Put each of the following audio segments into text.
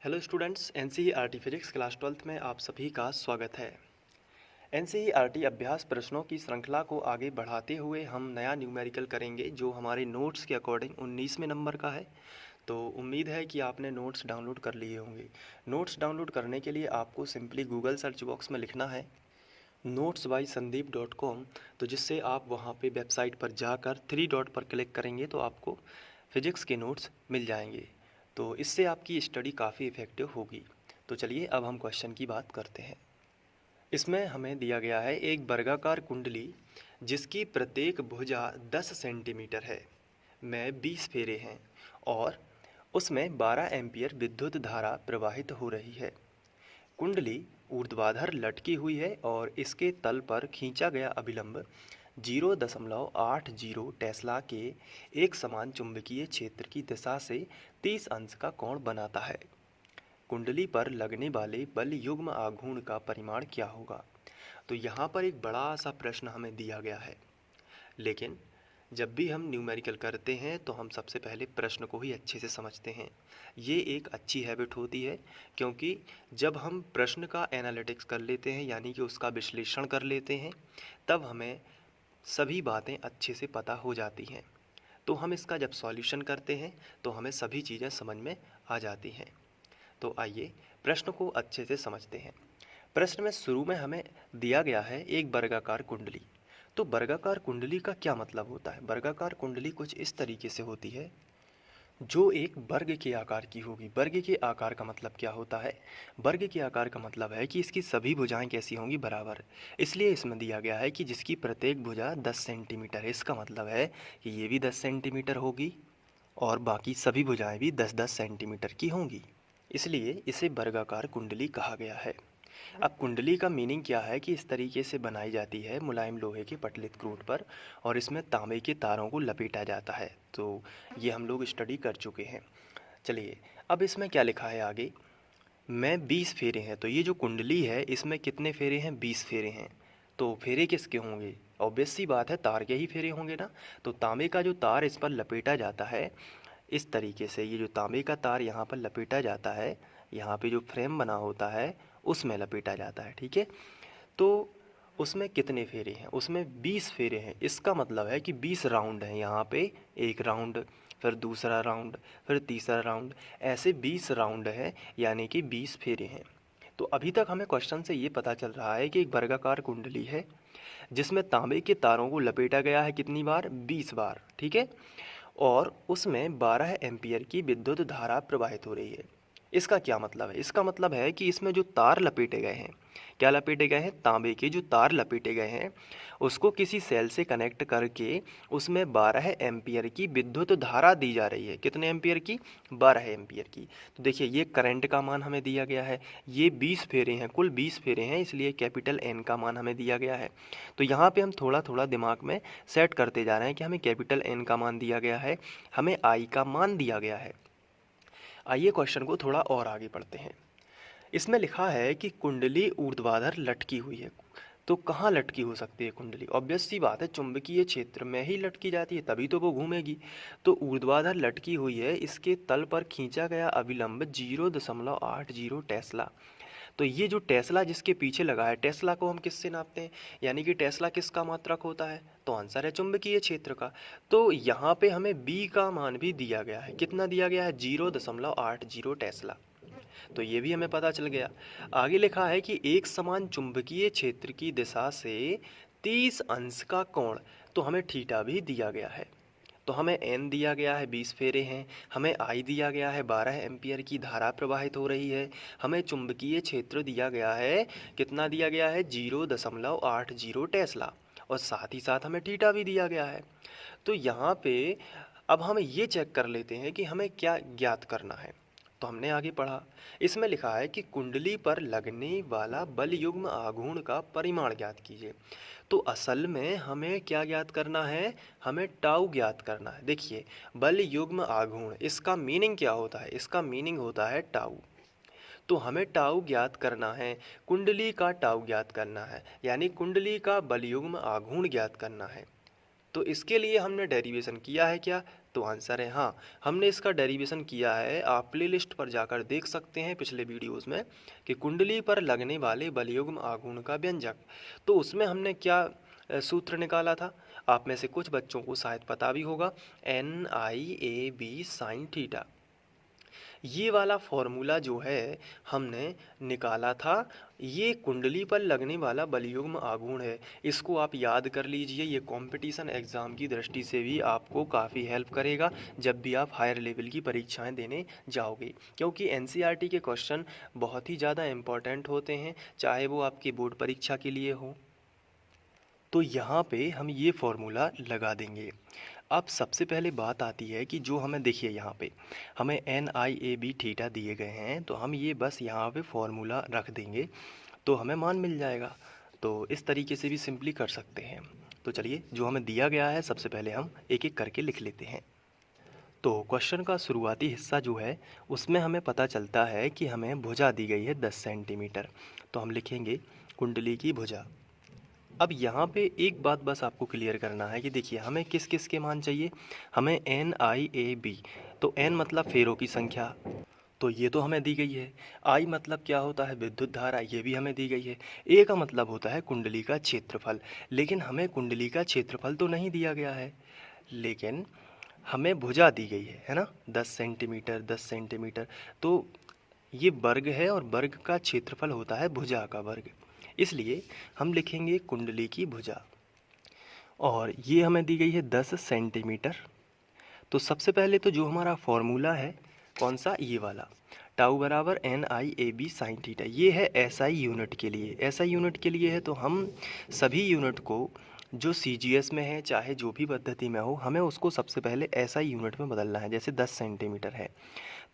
Hello students, NCERT physics class 12th में आप सभी का स्वागत है। एनसीईआरटी अभ्यास प्रश्नों की श्रृंखला को आगे बढ़ाते हुए हम नया न्यूमेरिकल करेंगे जो हमारे नोट्स के अकॉर्डिंग 19वें नंबर का है। तो उम्मीद है कि आपने नोट्स डाउनलोड कर लिए होंगे। नोट्स डाउनलोड करने के लिए आपको सिंपली गूगल सर्च बॉक्स में लिखना है notes.by sandeep.com। तो जिससे आप वहाँ पे वेबसाइट पर जाकर 3 डॉट पर क्लिक करेंगे तो आपको फिजिक्स के नोट्स मिल जाएंगे। तो इससे आपकी स्टडी काफ़ी इफ़ेक्टिव होगी। तो चलिए अब हम क्वेश्चन की बात करते हैं। इसमें हमें दिया गया है एक वर्गाकार कुंडली जिसकी प्रत्येक भुजा 10 सेंटीमीटर है, में 20 फेरे हैं और उसमें 12 एम्पियर विद्युत धारा प्रवाहित हो रही है। कुंडली ऊर्ध्वाधर लटकी हुई है और इसके तल पर खींचा गया अभिलंब 0.80 टेस्ला के एक समान चुंबकीय क्षेत्र की दिशा से 30 अंश का कोण बनाता है। कुंडली पर लगने वाले बल युग्म आघूर्ण का परिमाण क्या होगा? तो यहाँ पर एक बड़ा सा प्रश्न हमें दिया गया है, लेकिन जब भी हम न्यूमेरिकल करते हैं तो हम सबसे पहले प्रश्न को ही अच्छे से समझते हैं। ये एक अच्छी हैबिट होती है, क्योंकि जब हम प्रश्न का एनालिटिक्स कर लेते हैं यानी कि उसका विश्लेषण कर लेते हैं, तब हमें सभी बातें अच्छे से पता हो जाती हैं। तो हम इसका जब सॉल्यूशन करते हैं तो हमें सभी चीज़ें समझ में आ जाती हैं। तो आइए प्रश्न को अच्छे से समझते हैं। प्रश्न में शुरू में हमें दिया गया है एक वर्गाकार कुंडली। तो वर्गाकार कुंडली का क्या मतलब होता है? वर्गाकार कुंडली कुछ इस तरीके से होती है जो एक वर्ग के आकार की होगी। वर्ग के आकार का मतलब क्या होता है? वर्ग के आकार का मतलब है कि इसकी सभी भुजाएं कैसी होंगी? बराबर। इसलिए इसमें दिया गया है कि जिसकी प्रत्येक भुजा 10 सेंटीमीटर है। इसका मतलब है कि ये भी 10 सेंटीमीटर होगी और बाकी सभी भुजाएं भी 10-10 सेंटीमीटर की होंगी। इसलिए इसे वर्गाकार कुंडली कहा गया है। अब कुंडली का मीनिंग क्या है कि इस तरीके से बनाई जाती है मुलायम लोहे के पतलित क्रूड पर और इसमें तांबे के तारों को लपेटा जाता है। तो ये हम लोग स्टडी कर चुके हैं। चलिए अब इसमें क्या लिखा है आगे, में 20 फेरे हैं। तो ये जो कुंडली है इसमें कितने फेरे हैं? 20 फेरे हैं। तो फेरे किसके होंगे? ऑब्वियस सी बात है, तार के ही फेरे होंगे ना। तो तांबे का जो तार इस पर लपेटा जाता है इस तरीके से, ये जो तांबे का तार यहाँ पर लपेटा जाता है, यहाँ पे जो फ्रेम बना होता है उसमें लपेटा जाता है। ठीक है, तो उसमें कितने फेरे हैं? उसमें 20 फेरे हैं। इसका मतलब है कि 20 राउंड हैं। यहाँ पे एक राउंड, फिर दूसरा राउंड, फिर तीसरा राउंड, ऐसे 20 राउंड है, यानी कि 20 फेरे हैं। तो अभी तक हमें क्वेश्चन से ये पता चल रहा है कि एक वर्गाकार कुंडली है जिसमें तांबे के तारों को लपेटा गया है कितनी बार? 20 बार। ठीक है, और उसमें 12 एम्पियर की विद्युत धारा प्रवाहित हो रही है। इसका क्या मतलब है? इसका मतलब है कि इसमें जो तार लपेटे गए हैं, क्या लपेटे गए हैं? तांबे के जो तार लपेटे गए हैं उसको किसी सेल से कनेक्ट करके उसमें 12 एम्पियर की विद्युत धारा दी जा रही है। कितने एम्पियर की? 12 एम्पियर की। तो देखिए ये करंट का मान हमें दिया गया है। ये 20 फेरे हैं, कुल 20 फेरे हैं, इसलिए कैपिटल एन का मान हमें दिया गया है। तो यहाँ पे हम थोड़ा थोड़ा दिमाग में सेट करते जा रहे हैं कि हमें कैपिटल एन का मान दिया गया है, हमें आई का मान दिया गया है। आइए क्वेश्चन को थोड़ा और आगे पढ़ते हैं। इसमें लिखा है कि कुंडली ऊर्ध्वाधर लटकी हुई है। तो कहाँ लटकी हो सकती है कुंडली? ऑब्वियस सी बात है, चुंबकीय क्षेत्र में ही लटकी जाती है, तभी तो वो घूमेगी। तो ऊर्ध्वाधर लटकी हुई है, इसके तल पर खींचा गया अभिलंब 0.80 टेस्ला। तो ये जो टेस्ला जिसके पीछे लगा है, टेस्ला को हम किससे नापते हैं? यानी कि टेस्ला किसका मात्रक होता है? तो आंसर है चुंबकीय क्षेत्र का। तो यहाँ पे हमें बी का मान भी दिया गया है। कितना दिया गया है? 0.80 टेस्ला। तो ये भी हमें पता चल गया। आगे लिखा है कि एक समान चुंबकीय क्षेत्र की दिशा से 30 अंश का कोण, तो हमें थीटा भी दिया गया है। तो हमें एन दिया गया है, 20 फेरे हैं, हमें आई दिया गया है, 12 एम्पियर की धारा प्रवाहित हो रही है, हमें चुंबकीय क्षेत्र दिया गया है, कितना दिया गया है? 0.80 टेस्ला, और साथ ही साथ हमें थीटा भी दिया गया है। तो यहाँ पे अब हम ये चेक कर लेते हैं कि हमें क्या ज्ञात करना है। तो हमने आगे पढ़ा, इसमें लिखा है कि कुंडली पर लगने वाला बल युग्म आघूर्ण का परिमाण ज्ञात कीजिए। तो असल में हमें क्या ज्ञात करना है? हमें टाउ ज्ञात करना है। देखिए बल युग्म आघूर्ण, इसका मीनिंग क्या होता है? इसका मीनिंग होता है टाउ। तो हमें टाउ ज्ञात करना है, कुंडली का टाउ ज्ञात करना है, यानी कुंडली का बल युग्म आघूर्ण ज्ञात करना है। तो इसके लिए हमने डेरिवेशन किया है क्या? तो आंसर है हाँ, हमने इसका डेरिवेशन किया है। आप प्लेलिस्ट पर जाकर देख सकते हैं पिछले वीडियोस में कि कुंडली पर लगने वाले बलयुग्म आघूर्ण का व्यंजक। तो उसमें हमने क्या सूत्र निकाला था? आप में से कुछ बच्चों को शायद पता भी होगा, NIAB साइन थीटा। ये वाला फॉर्मूला जो है हमने निकाला था, ये कुंडली पर लगने वाला बलयुग्म आघूर्ण है। इसको आप याद कर लीजिए, ये कंपटीशन एग्ज़ाम की दृष्टि से भी आपको काफ़ी हेल्प करेगा जब भी आप हायर लेवल की परीक्षाएं देने जाओगे, क्योंकि NCERT के क्वेश्चन बहुत ही ज़्यादा इम्पॉर्टेंट होते हैं, चाहे वो आपकी बोर्ड परीक्षा के लिए हो। तो यहाँ पे हम ये फॉर्मूला लगा देंगे। अब सबसे पहले बात आती है कि जो हमें देखिए यहाँ पे हमें NIAB थीटा दिए गए हैं, तो हम ये बस यहाँ पे फॉर्मूला रख देंगे तो हमें मान मिल जाएगा। तो इस तरीके से भी सिंपली कर सकते हैं। तो चलिए, जो हमें दिया गया है सबसे पहले हम एक एक करके लिख लेते हैं। तो क्वेश्चन का शुरुआती हिस्सा जो है उसमें हमें पता चलता है कि हमें भुजा दी गई है 10 सेंटीमीटर। तो हम लिखेंगे कुंडली की भुजा। अब यहाँ पे एक बात बस आपको क्लियर करना है कि देखिए हमें किस किस के मान चाहिए। हमें NIAB, तो N मतलब फेरों की संख्या, तो ये तो हमें दी गई है। I मतलब क्या होता है? विद्युत धारा, ये भी हमें दी गई है। A का मतलब होता है कुंडली का क्षेत्रफल, लेकिन हमें कुंडली का क्षेत्रफल तो नहीं दिया गया है, लेकिन हमें भुजा दी गई है ना, 10 सेंटीमीटर 10 सेंटीमीटर। तो ये वर्ग है और वर्ग का क्षेत्रफल होता है भुजा का वर्ग, इसलिए हम लिखेंगे कुंडली की भुजा। और ये हमें दी गई है 10 सेंटीमीटर। तो सबसे पहले तो जो हमारा फॉर्मूला है कौन सा? ये वाला, टाउ बराबर NIAB साइन थीटा। ये है SI यूनिट के लिए। SI यूनिट के लिए है तो हम सभी यूनिट को जो CGS में है, चाहे जो भी पद्धति में हो, हमें उसको सबसे पहले SI यूनिट में बदलना है। जैसे 10 सेंटीमीटर है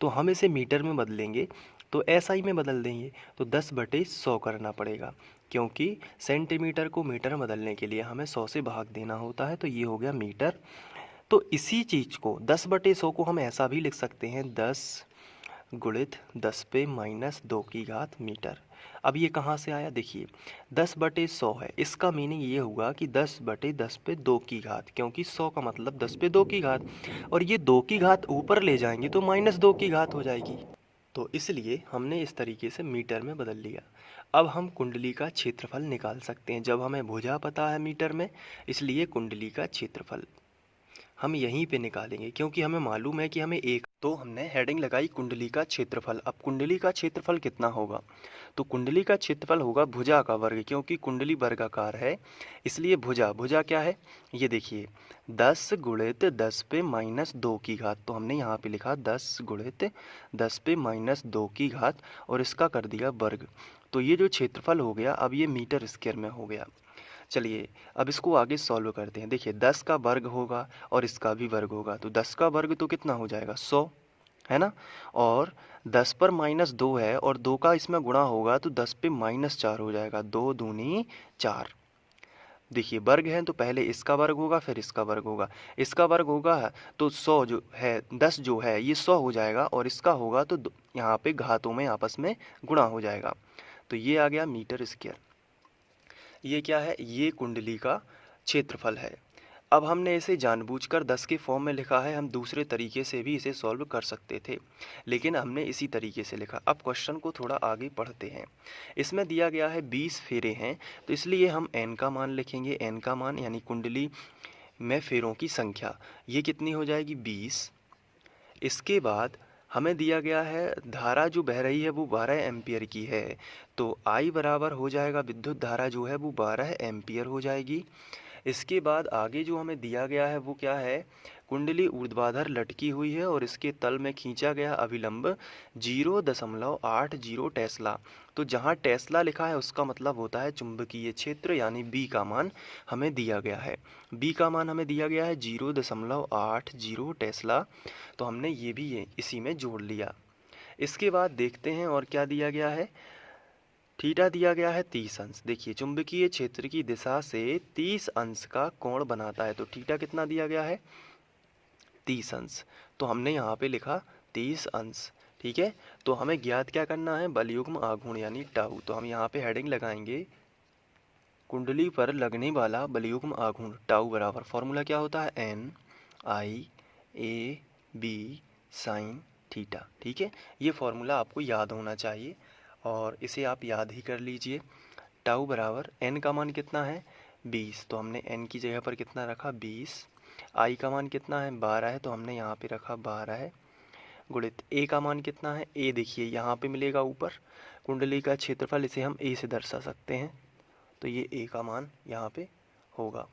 तो हम इसे मीटर में बदलेंगे, तो SI में बदल देंगे, तो 10/100 करना पड़ेगा, क्योंकि सेंटीमीटर को मीटर में बदलने के लिए हमें 100 से भाग देना होता है। तो ये हो गया मीटर। तो इसी चीज़ को 10/100 को हम ऐसा भी लिख सकते हैं, 10 गुणित 10⁻² की घात मीटर। अब ये कहाँ से आया? देखिए 10/100 है, इसका मीनिंग ये हुआ कि 10/10⁻² की घात, क्योंकि 100 का मतलब 10/2 की घात, और ये 2 की घात ऊपर ले जाएंगे तो -2 की घात हो जाएगी। तो इसलिए हमने इस तरीके से मीटर में बदल लिया। अब हम कुंडली का क्षेत्रफल निकाल सकते हैं। जब हमें भुजा पता है मीटर में, इसलिए कुंडली का क्षेत्रफल हम यहीं पे निकालेंगे, क्योंकि हमें मालूम है कि हमें एक, तो हमने हेडिंग लगाई कुंडली का क्षेत्रफल। अब कुंडली का क्षेत्रफल कितना होगा? तो कुंडली का क्षेत्रफल होगा भुजा का वर्ग, क्योंकि कुंडली वर्गाकार है, इसलिए भुजा। भुजा क्या है? ये देखिए 10 गुणित 10⁻² की घात। तो हमने यहाँ पे लिखा 10 गुणित 10⁻² की घात और इसका कर दिया वर्ग। तो ये जो क्षेत्रफल हो गया, अब ये मीटर स्क्वायर में हो गया। चलिए अब इसको आगे सॉल्व करते हैं। देखिए 10 का वर्ग होगा और इसका भी वर्ग होगा, तो 10 का वर्ग तो कितना हो जाएगा? 100, है ना। और 10 पर -2 है और 2 का इसमें गुणा होगा तो 10 पे -4 हो जाएगा, 2 दूनी 4। देखिए वर्ग है तो पहले इसका वर्ग होगा फिर इसका वर्ग होगा। इसका वर्ग होगा तो 100 जो है, 10 जो है ये 100 हो जाएगा, और इसका होगा तो यहाँ पे घातों में आपस में गुणा हो जाएगा। तो ये आ गया मीटर स्क्वायर। ये क्या है? ये कुंडली का क्षेत्रफल है। अब हमने इसे जानबूझकर 10 के फॉर्म में लिखा है, हम दूसरे तरीके से भी इसे सॉल्व कर सकते थे, लेकिन हमने इसी तरीके से लिखा। अब क्वेश्चन को थोड़ा आगे पढ़ते हैं। इसमें दिया गया है 20 फेरे हैं, तो इसलिए हम n का मान लिखेंगे। n का मान यानी कुंडली में फेरों की संख्या, ये कितनी हो जाएगी? 20। इसके बाद हमें दिया गया है धारा जो बह रही है वो 12 एम्पियर की है, तो I बराबर हो जाएगा, विद्युत धारा जो है वो 12 एम्पियर हो जाएगी। इसके बाद आगे जो हमें दिया गया है वो क्या है? कुंडली ऊर्ध्वाधर लटकी हुई है और इसके तल में खींचा गया अभिलंब 0.80 टेस्ला। तो जहाँ टेस्ला लिखा है उसका मतलब होता है चुंबकीय क्षेत्र, यानी B का मान हमें दिया गया है। B का मान हमें दिया गया है 0.80 टेस्ला, तो हमने ये भी इसी में जोड़ लिया। इसके बाद देखते हैं और क्या दिया गया है। थीटा दिया गया है 30 अंश। देखिए चुंबकीय क्षेत्र की दिशा से 30 अंश का कोण बनाता है, तो थीटा कितना दिया गया है? 30 अंश। तो हमने यहाँ पे लिखा 30 अंश, ठीक है। तो हमें ज्ञात क्या करना है? बलयुग्म आघूर्ण यानी टाउ। तो हम यहाँ पे हेडिंग लगाएंगे कुंडली पर लगने वाला बलयुग्म आघूर्ण टाउ बराबर, फॉर्मूला क्या होता है, N I A B sine theta. ठीक है, ये फॉर्मूला आपको याद होना चाहिए और इसे आप याद ही कर लीजिए। टाउ बराबर एन का मान कितना है 20, तो हमने एन की जगह पर कितना रखा 20। आई का मान कितना है 12 है, तो हमने यहाँ पे रखा 12 है, गुणित ए का मान कितना है, ए देखिए यहाँ पे मिलेगा ऊपर कुंडली का क्षेत्रफल, इसे हम ए से दर्शा सकते हैं, तो ये ए का मान यहाँ पे होगा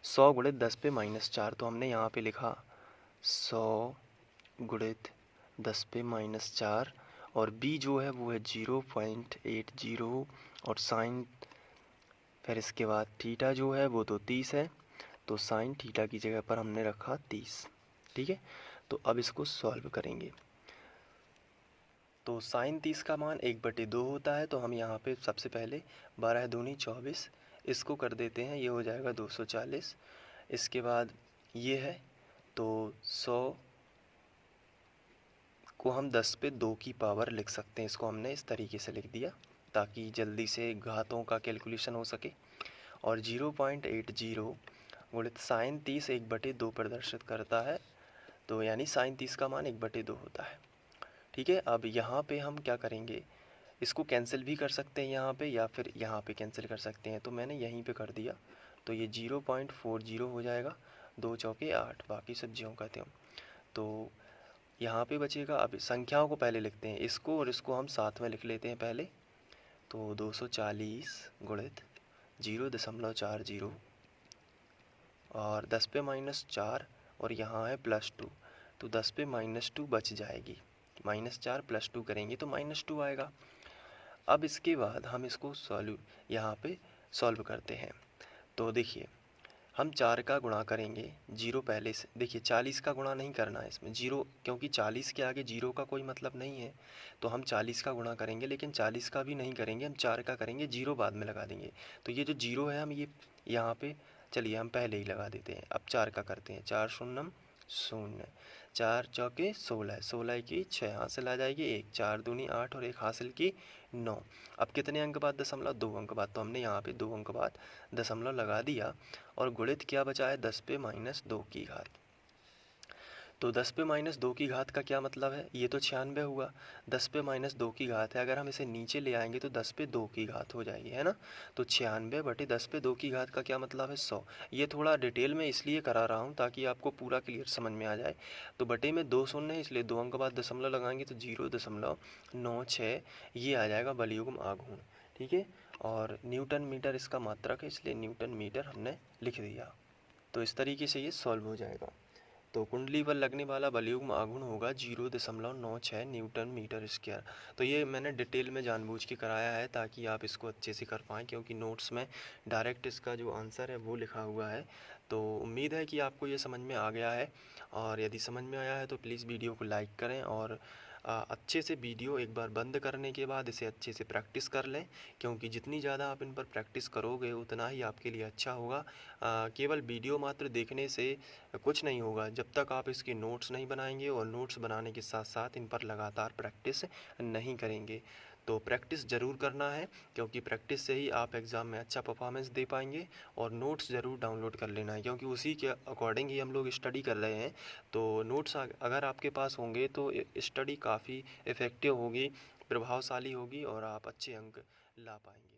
100 गुणित 10 पे -4, तो हमने यहाँ पे लिखा 100 गुणित 10 पे -4 और बी जो है वो है 0.80 और साइन, फिर इसके बाद थीटा जो है वो तो 30 है, तो साइन थीटा की जगह पर हमने रखा 30। ठीक है, तो अब इसको सॉल्व करेंगे। तो साइन 30 का मान 1/2 होता है, तो हम यहाँ पे सबसे पहले 12 दूनी 24 इसको कर देते हैं, ये हो जाएगा 240। इसके बाद ये है तो 100 को हम 10 पे 2 की पावर लिख सकते हैं, इसको हमने इस तरीके से लिख दिया ताकि जल्दी से घातों का कैलकुलेशन हो सके। और 0.80 गुणित साइन 30 1/2 प्रदर्शित करता है, तो यानी साइन 30 का मान 1/2 होता है। ठीक है, अब यहाँ पे हम क्या करेंगे, इसको कैंसिल भी कर सकते हैं यहाँ पे या फिर यहाँ पे कैंसिल कर सकते हैं, तो मैंने यहीं पे कर दिया, तो ये 0.40 हो जाएगा, 2 चौके 8, बाकी सब ज्यों कहते हैं। तो यहाँ पे बचेगा, अब संख्याओं को पहले लिखते हैं, इसको और इसको हम साथ में लिख लेते हैं पहले, तो 240 गुणित 0.40 और 10 पे -4 और यहाँ है +2, तो 10 पे -2 बच जाएगी, -4 +2 करेंगे तो -2 आएगा। अब इसके बाद हम इसको यहाँ पे सॉल्व करते हैं। तो देखिए हम 4 का गुणा करेंगे, 0 पहले से, देखिए 40 का गुणा नहीं करना है इसमें, 0 क्योंकि 40 के आगे 0 का कोई मतलब नहीं है, तो हम 40 का गुणा करेंगे, लेकिन 40 का भी नहीं करेंगे, हम 4 का करेंगे, 0 बाद में लगा देंगे। तो ये जो 0 है हम ये यहाँ पे, चलिए हम पहले ही लगा देते हैं। अब 4 का करते हैं, 4 शून्यम 0, 4 चौके 16, 16 की 6 हासिल आ जाएगी 1, 4 दूनी 8 और 1 हासिल की 9। अब कितने अंक बाद दशमलव, 2 अंक बाद, तो हमने यहाँ पे 2 अंक बाद दशमलव लगा दिया और गुणित क्या बचा है 10 पे -2 की घात। तो 10 पे -2 की घात का क्या मतलब है, ये तो 96 हुआ, 10 पे -2 की घात है, अगर हम इसे नीचे ले आएंगे तो 10 पे 2 की घात हो जाएगी, है ना। तो 96 बटे 10 पे 2 की घात का क्या मतलब है 100। ये थोड़ा डिटेल में इसलिए करा रहा हूँ ताकि आपको पूरा क्लियर समझ में आ जाए। तो बटे में 2 शून्य है, इसलिए 2 अंक बाद दशमलव लगाएंगे तो 0.96 ये आ जाएगा बलयुग्म आघूर्ण। ठीक है, और न्यूटन मीटर इसका मात्रक है, इसलिए न्यूटन मीटर हमने लिख दिया। तो इस तरीके से ये सॉल्व हो जाएगा। तो कुंडली पर लगने वाला बलयुग्म आघूर्ण होगा 0.96 न्यूटन मीटर स्क्वायर। तो ये मैंने डिटेल में जानबूझ के कराया है ताकि आप इसको अच्छे से कर पाएँ, क्योंकि नोट्स में डायरेक्ट इसका जो आंसर है वो लिखा हुआ है। तो उम्मीद है कि आपको ये समझ में आ गया है, और यदि समझ में आया है तो प्लीज़ वीडियो को लाइक करें और अच्छे से वीडियो एक बार बंद करने के बाद इसे अच्छे से प्रैक्टिस कर लें, क्योंकि जितनी ज़्यादा आप इन पर प्रैक्टिस करोगे उतना ही आपके लिए अच्छा होगा। केवल वीडियो मात्र देखने से कुछ नहीं होगा जब तक आप इसके नोट्स नहीं बनाएंगे, और नोट्स बनाने के साथ साथ इन पर लगातार प्रैक्टिस नहीं करेंगे। तो प्रैक्टिस ज़रूर करना है, क्योंकि प्रैक्टिस से ही आप एग्ज़ाम में अच्छा परफॉर्मेंस दे पाएंगे। और नोट्स ज़रूर डाउनलोड कर लेना है, क्योंकि उसी के अकॉर्डिंग ही हम लोग स्टडी कर रहे हैं। तो नोट्स अगर आपके पास होंगे तो स्टडी काफ़ी इफ़ेक्टिव होगी, प्रभावशाली होगी और आप अच्छे अंक ला पाएंगे।